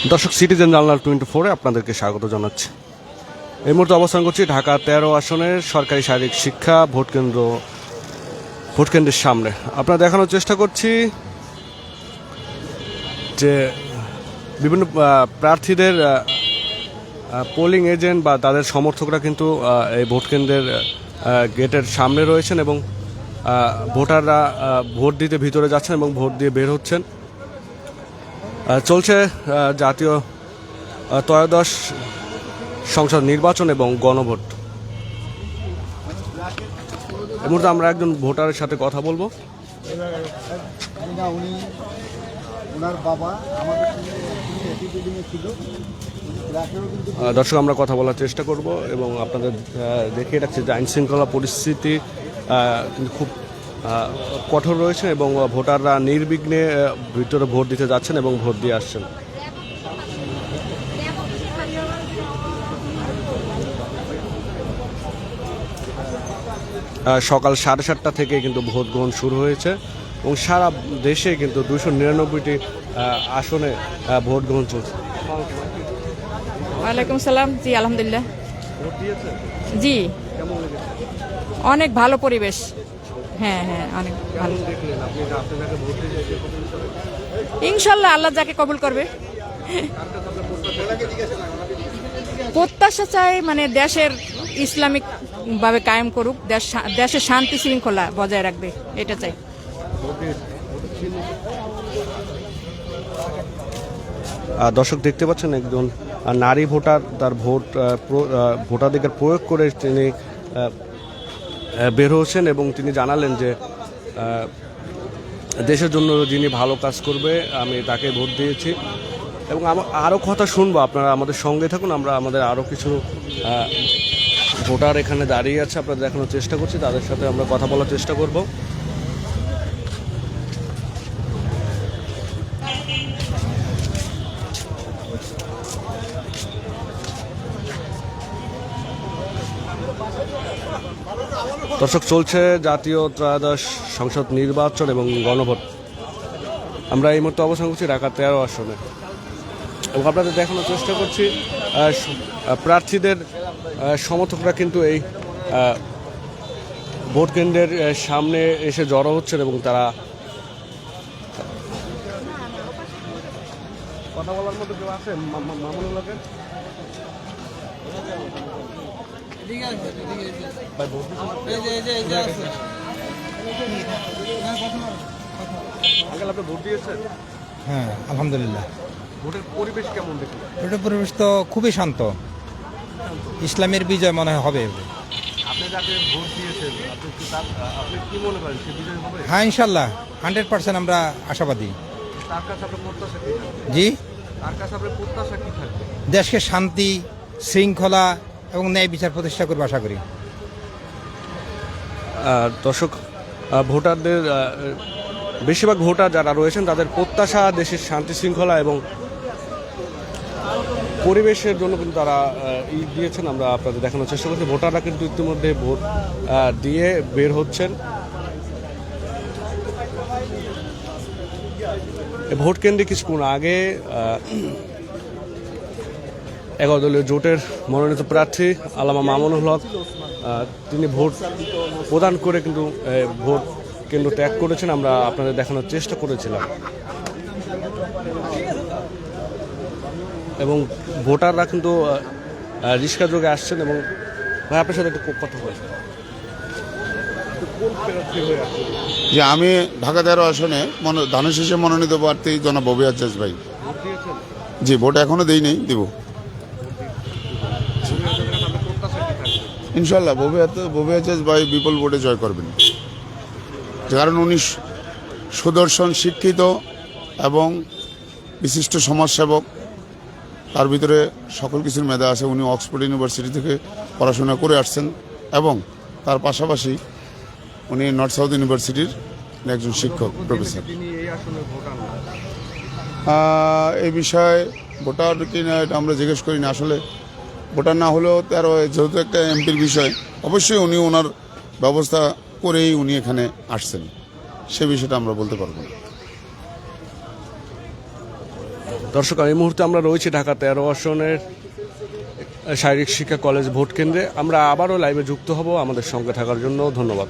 দর্শক, citizen journal 24-এ আপনাদেরকে স্বাগত জানাচ্ছি। এই মুহূর্তে অবস্থান করছি ঢাকা 13 আসনের সরকারি শারীরিক শিক্ষা ভোটকেন্দ্রের সামনে। আপনারা দেখানোর চেষ্টা করছি যে বিভিন্ন প্রার্থীদের পোলিং এজেন্ট বা তাদের সমর্থকরা কিন্তু এই ভোটকেন্দ্রের গেটের সামনে রয়েছেন এবং ভোটাররা ভোট দিতে ভিতরে যাচ্ছেন এবং ভোট দিয়ে বের হচ্ছেন। চলছে জাতীয় ত্রয়োদশ সংসদ নির্বাচন এবং গণভোট। এই মুহূর্তে আমরা একজন ভোটারের সাথে কথা বলবো। দর্শক, আমরা কথা বলার চেষ্টা করব এবং আপনাদের দেখিয়ে রাখছি যে আইন শৃঙ্খলা পরিস্থিতি কিন্তু খুব কঠোর রয়েছে এবং ভোটাররা নির্বিঘ্নে ভিতরে ভোট দিতে যাচ্ছেন এবং ভোট দিয়ে আসছেন। সকাল 7:30 থেকে কিন্তু ভোট গ্রহণ শুরু হয়েছে এবং সারা দেশে কিন্তু 299টি আসনে ভোট গ্রহণ চলছে। ওয়ালাইকুম সালাম। জি, আলহামদুলিল্লাহ। জি, অনেক ভালো পরিবেশ। হ্যাঁ, অনেক ভালো। ইনশাল্লাহ আল্লাহ যাকে কবুল করবে। প্রত্যাশা চাই মানে দেশের ইসলামিক ভাবে কায়েম করুক, দেশের শান্তি শৃঙ্খলা বজায় রাখবে, এটা চাই। দর্শক, দেখতে পাচ্ছেন একজন নারী ভোটার তার ভোটাধিকার প্রয়োগ করে তিনি বের হচ্ছেন এবং তিনি জানালেন যে দেশের জন্য যিনি ভালো কাজ করবে আমি তাকে ভোট দিয়েছি। এবং আরও কথা শুনবো, আপনারা আমাদের সঙ্গে থাকুন। আমরা আমাদের আরও কিছু ভোটার এখানে দাঁড়িয়ে আছে, আপনারা দেখানোর চেষ্টা করছি, তাদের সাথে আমরা কথা বলার চেষ্টা করব। দর্শক, চলছে জাতীয় ত্রয়োদশ সংসদ নির্বাচন এবং গণভোট। আমরা এই মুহূর্তে অবস্থান করছি ঢাকা 13 আসনে এবং আপনাদের দেখানোর চেষ্টা করছি প্রার্থীদের সমর্থকরা কিন্তু এই ভোট কেন্দ্রের সামনে এসে জড়ো হচ্ছেন এবং তারা কথা বলার মতো কেউ আছে? মামুনুল্লাহকে ভোট দিয়েছেন? হ্যাঁ, আলহামদুলিল্লাহ। ভোটের পরিবেশ কেমন দেখলেন? ভোটের পরিবেশ তো খুবই শান্ত। ইসলামের বিজয় মনে হবে। আপনি যাকে ভোট দিয়েছেন আপনি কি মনে করেন সে বিজয় হবে? হ্যাঁ, ইনশাল্লাহ 100% আমরা আশাবাদী। তার কাছে আপনার প্রত্যাশা কি থাকবে? জি, তার কাছে আপনার প্রত্যাশা কি থাকবে? দেশকে শান্তি শৃঙ্খলা এবং ন্যায় বিচার প্রতিষ্ঠা করবো আশা করি। দর্শক, ভোটারদের বেশিরভাগ ভোটার যারা রয়েছেন তাদের প্রত্যাশা দেশের শান্তি শৃঙ্খলা এবং পরিবেশের জন্য কিন্তু তারা দিয়েছেন। আমরা আপনাদের দেখানোর চেষ্টা করছি। ভোটাররা কিন্তু ইতিমধ্যে ভোট দিয়ে বের হচ্ছেন। ভোট কেন্দ্রে কিছুক্ষণ আগে 11 দলীয় জোটের মনোনীত প্রার্থী আল্লামা মামুনুল হক তিনি ভোট প্রদান করে কিন্তু ভোট কেন্দ্র ত্যাগ করেছেন। আমরা আপনাদের দেখানোর চেষ্টা করেছিলাম এবং ভোটাররা কিন্তু রিক্সা যোগে আসছেন এবং ভাই আপনার সাথে একটু কথা বলছেন। যে আমি ঢাকা 13 আসনে ধানের শীষে মনোনীত প্রার্থী জনাব ববি আজাজ ভাই। জি, ভোট এখনো দেই নেই, দিব ইনশাল্লাহ। ববি আজাজ ভাই বিপুল ভোটে জয় করবেন, কারণ উনি সুদর্শন, শিক্ষিত এবং বিশিষ্ট সমাজসেবক। তার ভিতরে সকল কিছুর মেধা আছে। উনি অক্সফোর্ড ইউনিভার্সিটি থেকে পড়াশোনা করে আসছেন এবং তার পাশাপাশি উনি নর্থ সাউথ ইউনিভার্সিটির একজন শিক্ষক, প্রফেসর। এই বিষয়ে ভোটার কিনা এটা আমরা জিজ্ঞেস করি না। আসলে ভোটার না হলেও তারও যেহেতু একটা এমপির বিষয়, অবশ্যই উনি ওনার ব্যবস্থা করেই উনি এখানে আসছেন, সে বিষয়টা আমরা বলতে পারবো না। দর্শক, এই মুহূর্তে আমরা রয়েছি ঢাকা 13 আসনের শারীরিক শিক্ষা কলেজ ভোট কেন্দ্রে। আমরা আবারও লাইভে যুক্ত হব। আমাদের সঙ্গে থাকার জন্য ধন্যবাদ।